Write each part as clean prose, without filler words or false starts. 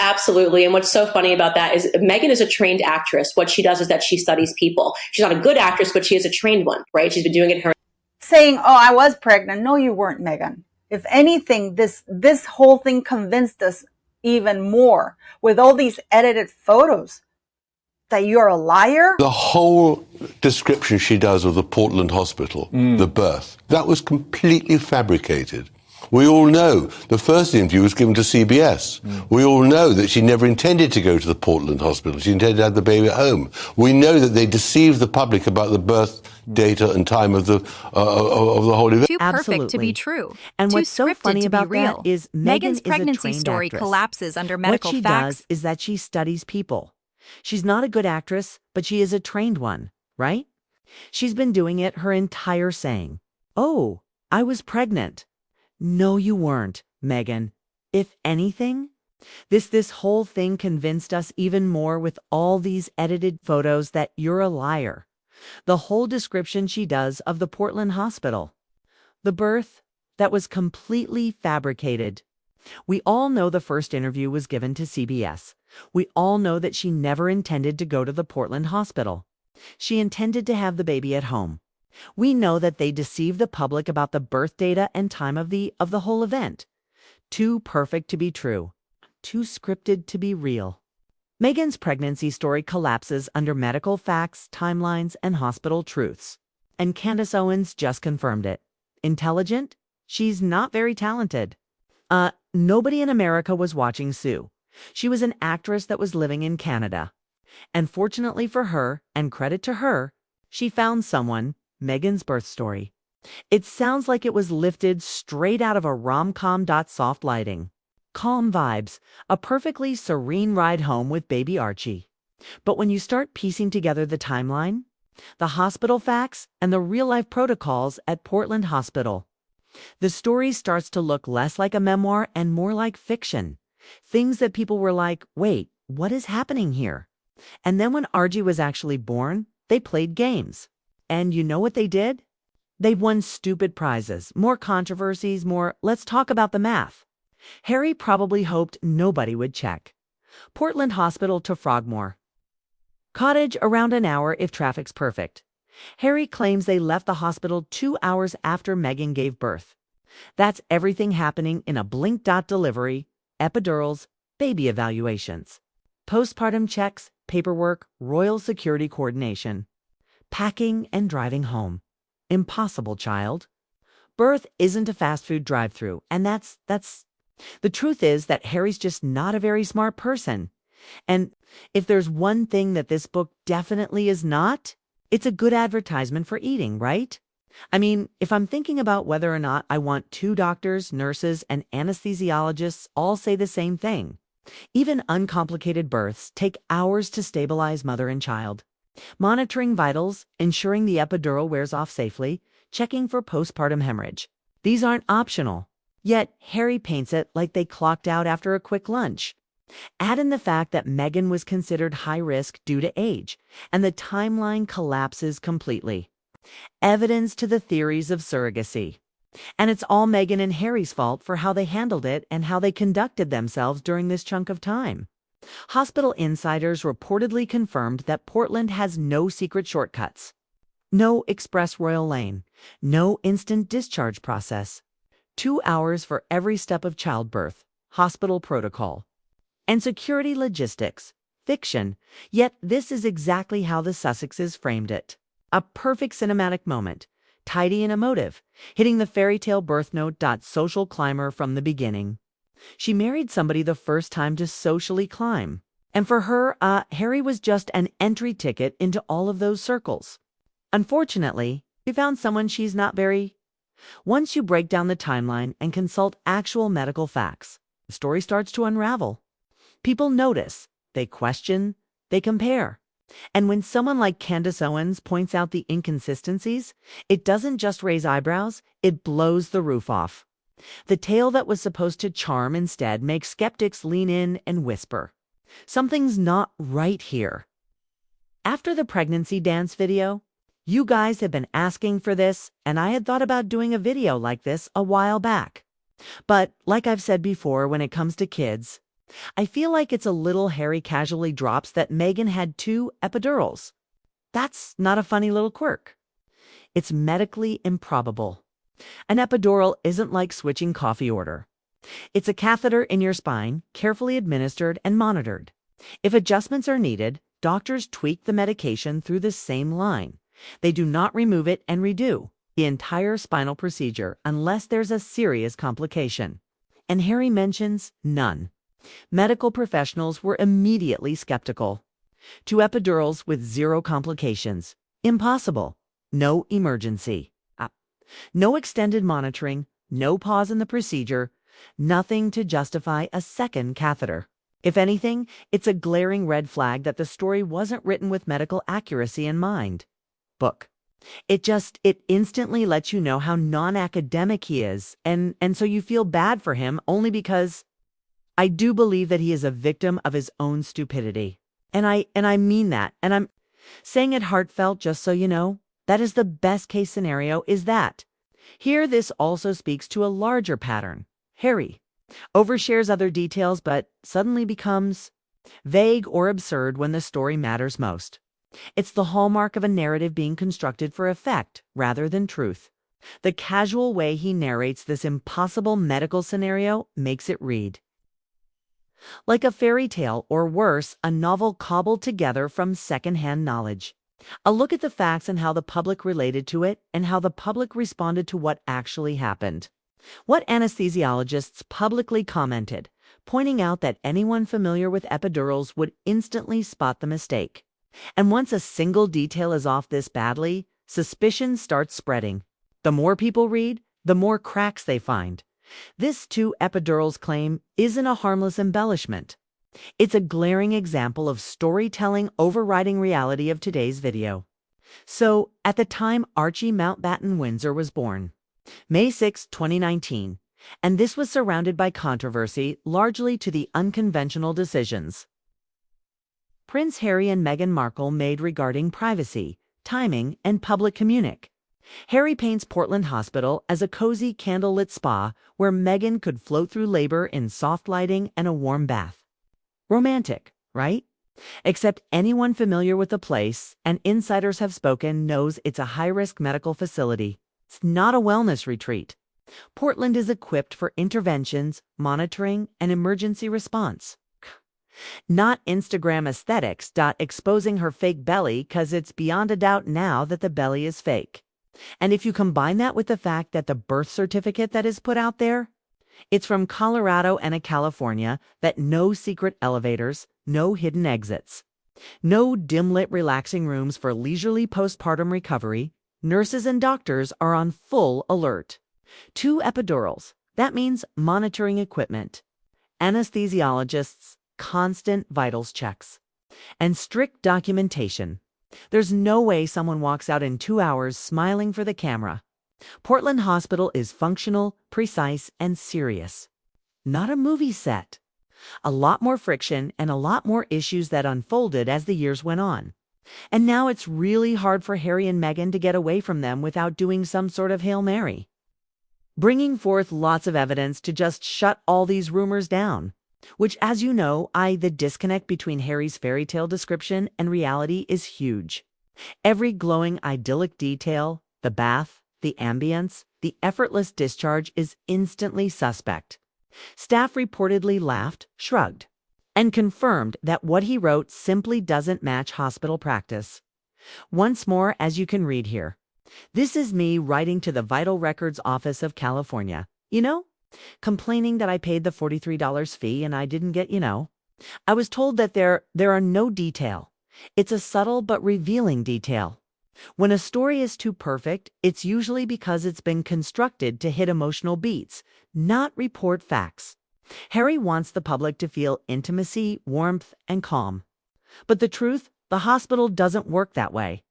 Absolutely. And what's so funny about that is Meghan is a trained actress. What she does is that she studies people. She's not a good actress, but she is a trained one, right? She's been doing it her. Saying, oh, I was pregnant. No, you weren't, Meghan. If anything, this whole thing convinced us even more with all these edited photos that you're a liar. The whole description she does of the Portland hospital, the birth, that was completely fabricated. We all know the first interview was given to CBS. We all know that she never intended to go to the Portland hospital. She intended to have the baby at home. We know that they deceived the public about the birth data and time of the whole event. Too perfect to be true. And Too what's so funny about real. that is Meghan's Meghan pregnancy is a trained story actress. collapses under medical what she facts. does is that she studies people. She's not a good actress, but she is a trained one, right? She's been doing it her entire saying. Oh, I was pregnant. No, you weren't, Meghan. If anything, this whole thing convinced us even more with all these edited photos that you're a liar. The whole description she does of the Portland hospital. The birth, that was completely fabricated. We all know the first interview was given to CBS. We all know that she never intended to go to the Portland hospital. She intended to have the baby at home. We know that they deceived the public about the birth data and time of the whole event. Too perfect to be true. Too scripted to be real. Meghan's pregnancy story collapses under medical facts, timelines, and hospital truths. And Candace Owens just confirmed it. Intelligent? She's not very talented. Nobody in America was watching Sue. She was an actress that was living in Canada. And fortunately for her, and credit to her, she found someone, Meghan's birth story. It sounds like it was lifted straight out of a rom-com. Soft lighting. Calm vibes, a perfectly serene ride home with baby Archie. But when you start piecing together the timeline, the hospital facts, and the real-life protocols at Portland Hospital, the story starts to look less like a memoir and more like fiction. Things that people were like, wait, what is happening here? And then when Archie was actually born, they played games. And you know what they did? They won stupid prizes, more controversies, more let's talk about the math. Harry probably hoped nobody would check. Portland Hospital to Frogmore. Cottage around an hour if traffic's perfect. Harry claims they left the hospital 2 hours after Meghan gave birth. That's everything happening in a blink. Delivery, epidurals, baby evaluations, postpartum checks, paperwork, royal security coordination, packing and driving home. Impossible, child. Birth isn't a fast food drive-through, and that's the truth is that Harry's just not a very smart person. And if there's one thing that this book definitely is not, it's a good advertisement for eating, right? I mean, if I'm thinking about whether or not I want 2 doctors, nurses, and anesthesiologists all say the same thing. Even uncomplicated births take hours to stabilize mother and child. Monitoring vitals, ensuring the epidural wears off safely, checking for postpartum hemorrhage. These aren't optional. Yet Harry paints it like they clocked out after a quick lunch. Add in the fact that Meghan was considered high risk due to age, and the timeline collapses completely. Evidence to the theories of surrogacy. And it's all Meghan and Harry's fault for how they handled it and how they conducted themselves during this chunk of time. Hospital insiders reportedly confirmed that Portland has no secret shortcuts. No express royal lane. No instant discharge process. 2 hours for every step of childbirth. Hospital protocol. And security logistics. Fiction. Yet this is exactly how the Sussexes framed it. A perfect cinematic moment. Tidy and emotive. Hitting the fairy tale birth note. Social climber from the beginning. She married somebody the first time to socially climb. And for her, Harry was just an entry ticket into all of those circles. Unfortunately, she found someone she's not very... Once you break down the timeline and consult actual medical facts, the story starts to unravel. People notice, they question, they compare. And when someone like Candace Owens points out the inconsistencies, it doesn't just raise eyebrows, it blows the roof off. The tale that was supposed to charm instead makes skeptics lean in and whisper, something's not right here. After the pregnancy dance video, you guys have been asking for this, and I had thought about doing a video like this a while back. But like I've said before, when it comes to kids, I feel like it's a little Harry casually drops that Meghan had 2 epidurals. That's not a funny little quirk. It's medically improbable. An epidural isn't like switching coffee order. It's a catheter in your spine, carefully administered and monitored. If adjustments are needed, doctors tweak the medication through the same line. They do not remove it and redo the entire spinal procedure unless there's a serious complication. And Harry mentions none. Medical professionals were immediately skeptical. 2 epidurals with 0 complications. Impossible. No emergency. No extended monitoring, no pause in the procedure, nothing to justify a second catheter. If anything, it's a glaring red flag that the story wasn't written with medical accuracy in mind. Book. It instantly lets you know how non-academic he is, and so you feel bad for him only because I do believe that he is a victim of his own stupidity. And I mean that, and I'm saying it heartfelt just so you know. That is the best case scenario is that. Here this also speaks to a larger pattern. Harry overshares other details but suddenly becomes vague or absurd when the story matters most. It's the hallmark of a narrative being constructed for effect rather than truth. The casual way he narrates this impossible medical scenario makes it read like a fairy tale, or worse, a novel cobbled together from secondhand knowledge. A look at the facts and how the public related to it, and how the public responded to what actually happened. What anesthesiologists publicly commented, pointing out that anyone familiar with epidurals would instantly spot the mistake. And once a single detail is off this badly, suspicion starts spreading. The more people read, the more cracks they find. This 2 epidurals claim isn't a harmless embellishment. It's a glaring example of storytelling overriding reality of today's video. So, at the time Archie Mountbatten Windsor was born, May 6, 2019, and this was surrounded by controversy largely to the unconventional decisions Prince Harry and Meghan Markle made regarding privacy, timing, and public communic. Harry paints Portland Hospital as a cozy candlelit spa where Meghan could float through labor in soft lighting and a warm bath. Romantic, right? Except anyone familiar with the place, and insiders have spoken, knows it's a high-risk medical facility. It's not a wellness retreat. Portland is equipped for interventions, monitoring, and emergency response. Not Instagram aesthetics. Exposing her fake belly, 'cause it's beyond a doubt now that the belly is fake. And if you combine that with the fact that the birth certificate that is put out there, it's from Colorado and a California, that no secret elevators, no hidden exits, no dim-lit relaxing rooms for leisurely postpartum recovery, nurses and doctors are on full alert. 2 epidurals, that means monitoring equipment, anesthesiologists, constant vitals checks, and strict documentation. There's no way someone walks out in 2 hours smiling for the camera. Portland Hospital is functional, precise, and serious. Not a movie set. A lot more friction and a lot more issues that unfolded as the years went on. And now it's really hard for Harry and Meghan to get away from them without doing some sort of Hail Mary, bringing forth lots of evidence to just shut all these rumors down. Which, as you know, the disconnect between Harry's fairy tale description and reality is huge. Every glowing idyllic detail, the bath, the ambience, the effortless discharge is instantly suspect. Staff reportedly laughed, shrugged, and confirmed that what he wrote simply doesn't match hospital practice. Once more, as you can read here, this is me writing to the Vital Records Office of California. Complaining that I paid the $43 fee and I didn't get, I was told that there are no detail. It's a subtle but revealing detail. When a story is too perfect, it's usually because it's been constructed to hit emotional beats, not report facts. Harry wants the public to feel intimacy, warmth, and calm. But the truth, the hospital doesn't work that way.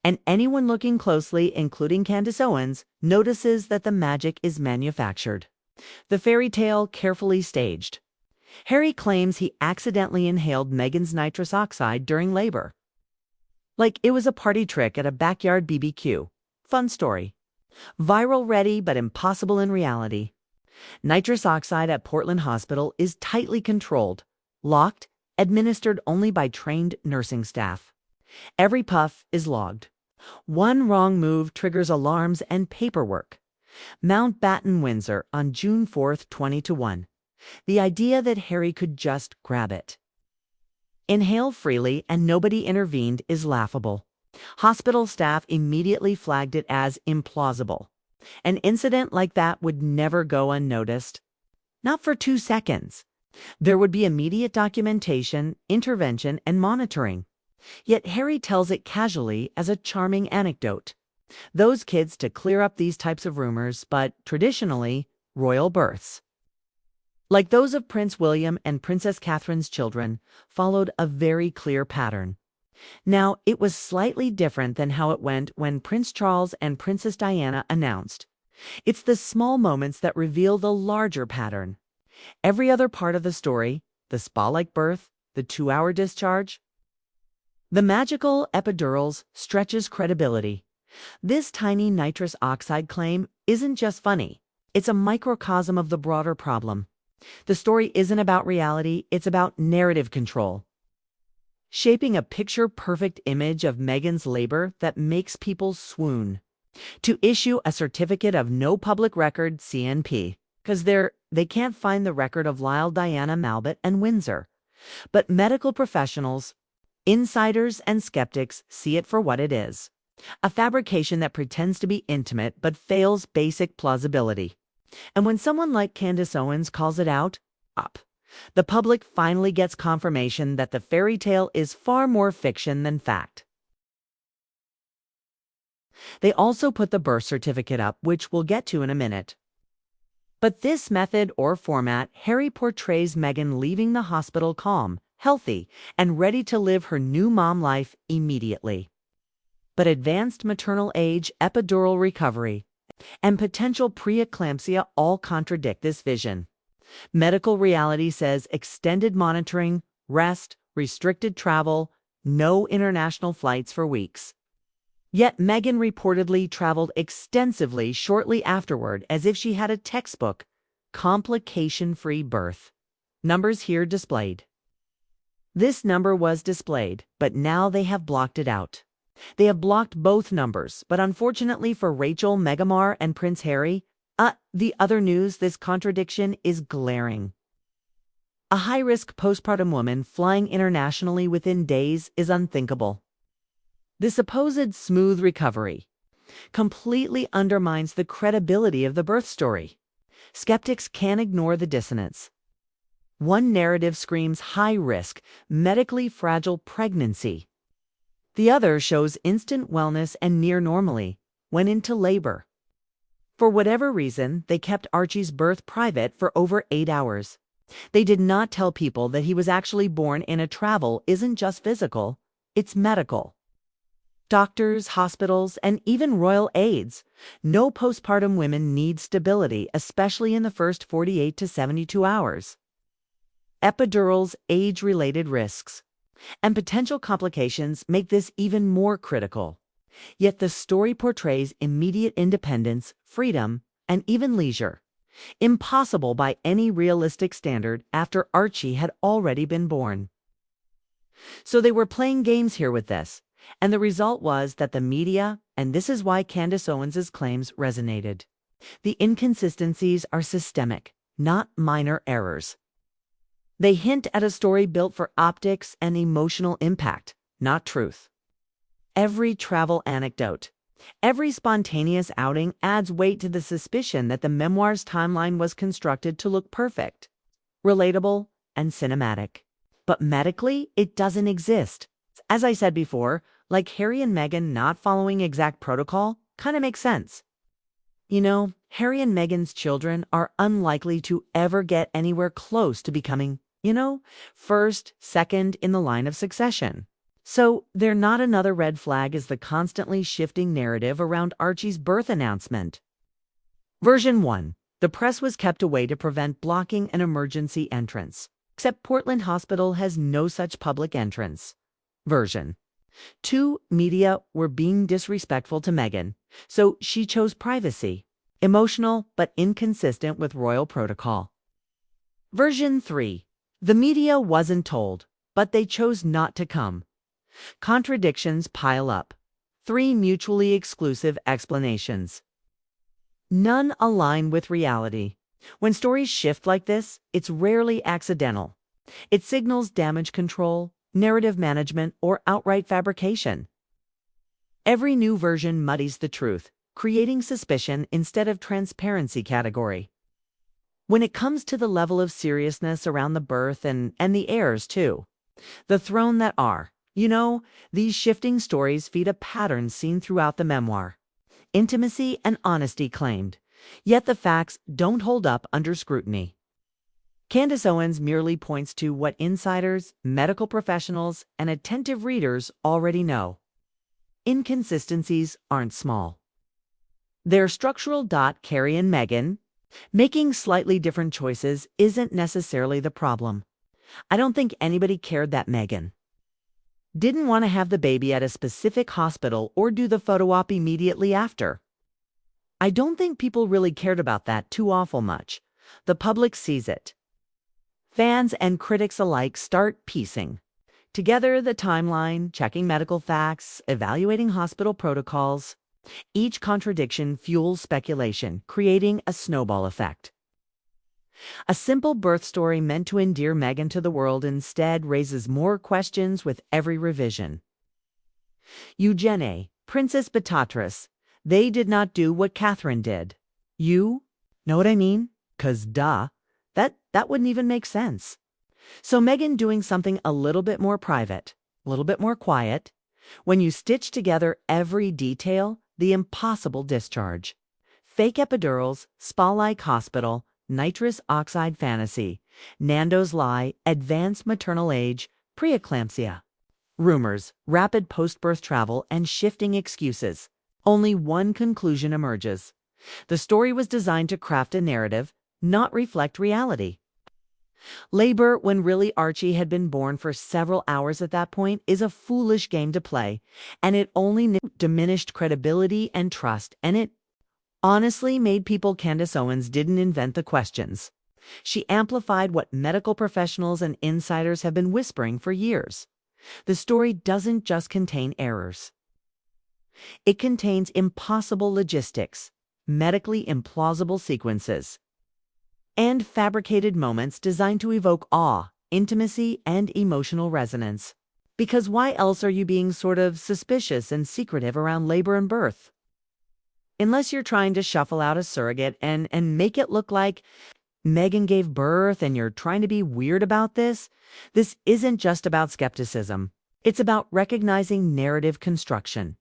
And anyone looking closely, including Candace Owens, notices that the magic is manufactured. The fairy tale carefully staged. Harry claims he accidentally inhaled Meghan's nitrous oxide during labor. Like it was a party trick at a backyard BBQ. Fun story. Viral ready, but impossible in reality. Nitrous oxide at Portland Hospital is tightly controlled, locked, administered only by trained nursing staff. Every puff is logged. One wrong move triggers alarms and paperwork. Mountbatten, Windsor, on June 4th, 20-1. The idea that Harry could just grab it. Inhale freely and nobody intervened is laughable. Hospital staff immediately flagged it as implausible. An incident like that would never go unnoticed. Not for 2 seconds. There would be immediate documentation, intervention, and monitoring. Yet Harry tells it casually as a charming anecdote. Those kids to clear up these types of rumors, but traditionally, royal births, like those of Prince William and Princess Catherine's children, followed a very clear pattern. Now, it was slightly different than how it went when Prince Charles and Princess Diana announced. It's the small moments that reveal the larger pattern. Every other part of the story, the spa-like birth, the 2-hour discharge, the magical epidurals, stretches credibility. This tiny nitrous oxide claim isn't just funny. It's a microcosm of the broader problem. The story isn't about reality, it's about narrative control. Shaping a picture-perfect image of Meghan's labor that makes people swoon. To issue a certificate of no public record CNP, because they can't find the record of Lyle Diana Malbert and Windsor. But medical professionals, insiders, and skeptics see it for what it is. A fabrication that pretends to be intimate but fails basic plausibility. And when someone like Candace Owens calls it out, the public finally gets confirmation that the fairy tale is far more fiction than fact. They also put the birth certificate up, which we'll get to in a minute. But this method or format, Harry portrays Meghan leaving the hospital calm, healthy, and ready to live her new mom life immediately. But advanced maternal age, epidural recovery, and potential preeclampsia all contradict this vision. Medical reality says extended monitoring, rest, restricted travel, no international flights for weeks. Yet Meghan reportedly traveled extensively shortly afterward as if she had a textbook, complication-free birth. Numbers here displayed. This number was displayed, but now they have blocked it out. They have blocked both numbers, but unfortunately for Rachel, Meghan and Prince Harry, the other news, this contradiction is glaring. A high-risk postpartum woman flying internationally within days is unthinkable. The supposed smooth recovery completely undermines the credibility of the birth story. Skeptics can't ignore the dissonance. One narrative screams high-risk, medically fragile pregnancy. The other shows instant wellness and near normally, went into labor. For whatever reason, they kept Archie's birth private for over 8 hours. They did not tell people that he was actually born in a travel isn't just physical, it's medical. Doctors, hospitals, and even royal aides. No postpartum women need stability, especially in the first 48 to 72 hours. Epidurals, age-related risks, and potential complications make this even more critical. Yet the story portrays immediate independence, freedom, and even leisure. Impossible by any realistic standard after Archie had already been born. So they were playing games here with this, and the result was that the media, and this is why Candace Owens' claims resonated. The inconsistencies are systemic, not minor errors. They hint at a story built for optics and emotional impact, not truth. Every travel anecdote, every spontaneous outing adds weight to the suspicion that the memoir's timeline was constructed to look perfect, relatable, and cinematic. But medically, it doesn't exist. As I said before, like Harry and Meghan not following exact protocol kind of makes sense. You know, Harry and Meghan's children are unlikely to ever get anywhere close to becoming, first, second in the line of succession. So they're not another red flag as the constantly shifting narrative around Archie's birth announcement. Version 1. The press was kept away to prevent blocking an emergency entrance. Except Portland Hospital has no such public entrance. Version 2. Media were being disrespectful to Meghan, so she chose privacy. Emotional but inconsistent with royal protocol. Version 3. The media wasn't told, but they chose not to come. Contradictions pile up. 3 mutually exclusive explanations. None align with reality. When stories shift like this, it's rarely accidental. It signals damage control, narrative management, or outright fabrication. Every new version muddies the truth, creating suspicion instead of transparency category. When it comes to the level of seriousness around the birth and the heirs too, the throne that are, these shifting stories feed a pattern seen throughout the memoir. Intimacy and honesty claimed, yet the facts don't hold up under scrutiny. Candace Owens merely points to what insiders, medical professionals, and attentive readers already know. Inconsistencies aren't small. They're structural. Carrie and Meghan, making slightly different choices isn't necessarily the problem. I don't think anybody cared that Meghan didn't want to have the baby at a specific hospital or do the photo op immediately after. I don't think people really cared about that too awful much. The public sees it. Fans and critics alike start piecing together the timeline, checking medical facts, evaluating hospital protocols. Each contradiction fuels speculation, creating a snowball effect. A simple birth story meant to endear Meghan to the world instead raises more questions with every revision. Eugenie, Princess Beatrice, they did not do what Catherine did. You know what I mean? 'Cause duh, that wouldn't even make sense. So Meghan doing something a little bit more private, a little bit more quiet. When you stitch together every detail, the impossible discharge. Fake epidurals, spa-like hospital, nitrous oxide fantasy, Nando's lie, advanced maternal age, preeclampsia. Rumors, rapid post-birth travel, and shifting excuses. Only one conclusion emerges. The story was designed to craft a narrative, not reflect reality. Labor, when really Archie had been born for several hours at that point, is a foolish game to play, and it only diminished credibility and trust, and it honestly made people Candace Owens didn't invent the questions. She amplified what medical professionals and insiders have been whispering for years. The story doesn't just contain errors. It contains impossible logistics, medically implausible sequences, and fabricated moments designed to evoke awe, intimacy, and emotional resonance. Because why else are you being sort of suspicious and secretive around labor and birth? Unless you're trying to shuffle out a surrogate and make it look like Meghan gave birth and you're trying to be weird about this, this isn't just about skepticism. It's about recognizing narrative construction.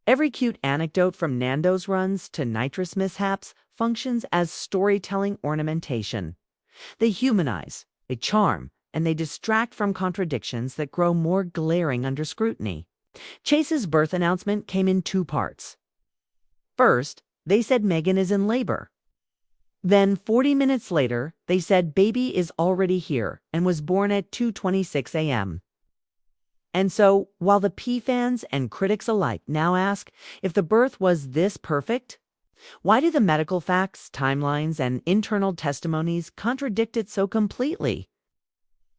Every cute anecdote from Nando's runs to nitrous mishaps functions as storytelling ornamentation. They humanize, they charm, and they distract from contradictions that grow more glaring under scrutiny. Chase's birth announcement came in 2 parts. First, they said Meghan is in labor. Then 40 minutes later, they said baby is already here and was born at 2:26 a.m. And so, while the P fans and critics alike now ask if the birth was this perfect, why do the medical facts, timelines, and internal testimonies contradict it so completely?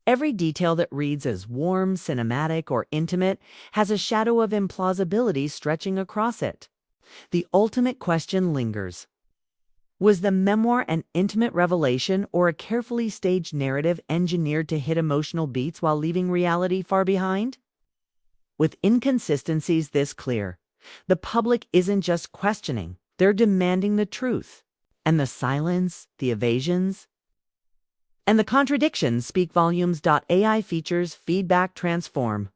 Every detail that reads as warm, cinematic, or intimate has a shadow of implausibility stretching across it. The ultimate question lingers. Was the memoir an intimate revelation or a carefully staged narrative engineered to hit emotional beats while leaving reality far behind? With inconsistencies this clear, the public isn't just questioning, they're demanding the truth. And the silence, the evasions, and the contradictions speak volumes. AI features feedback transform.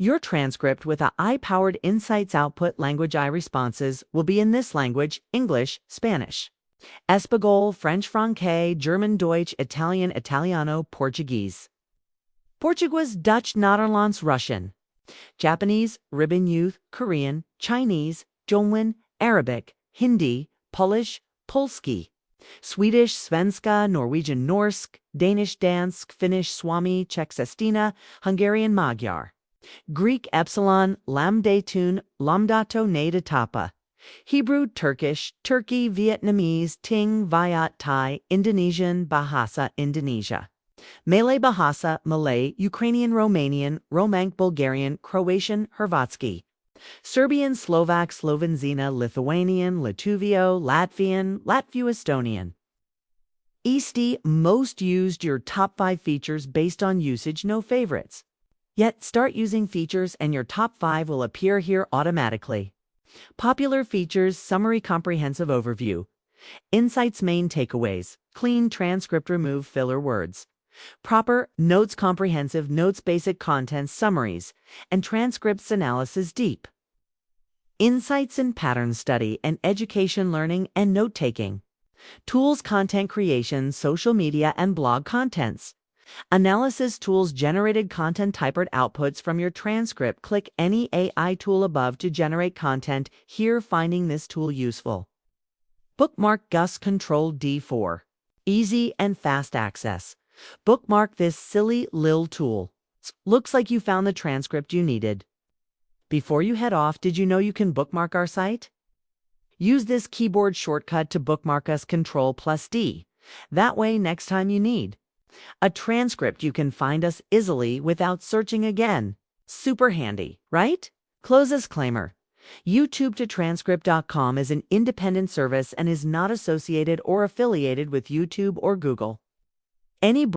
Your transcript with a AI-powered insights output language AI responses will be in this language: English, Spanish, Espanol, French Francais, German Deutsch, Italian Italiano, Portuguese, Portuguese, Dutch, Netherlands, Russian, Japanese, Ribbon Youth, Korean, Chinese, Zhongwen, Arabic, Hindi, Polish, Polski, Swedish, Svenska, Norwegian, Norsk, Danish, Dansk, Finnish, Swami, Czech, Sestina, Hungarian, Magyar, Greek, Epsilon, Lambda Tune, Lambdato, Ne de Tapa, Hebrew, Turkish, Turkey, Vietnamese, Ting, Viet, Thai, Indonesian, Bahasa, Indonesia. Malay Bahasa, Malay, Ukrainian, Romanian, Romank, Bulgarian, Croatian, Hrvatski. Serbian, Slovak, Slovenzina, Lithuanian, Litvio, Latvian, Latvo-Estonian. EST most used your top 5 features based on usage, no favorites. Yet start using features and your top 5 will appear here automatically. Popular features, summary, comprehensive overview. Insights, main takeaways, clean transcript, remove filler words. Proper, notes, comprehensive, notes, basic content, summaries, and transcripts, analysis, deep. Insights and pattern study and education, learning, and note-taking. Tools, content creation, social media, and blog contents. Analysis tools, generated content, typed outputs from your transcript. Click any AI tool above to generate content. Here, finding this tool useful. Bookmark Gus Control D4. Easy and fast access. Bookmark this silly lil tool. Looks like you found the transcript you needed. Before you head off, did you know you can bookmark our site? Use this keyboard shortcut to bookmark us, Control+D. That way, next time you need a transcript, you can find us easily without searching again. Super handy, right? Close disclaimer. YouTube to transcript.com is an independent service and is not associated or affiliated with YouTube or Google. Any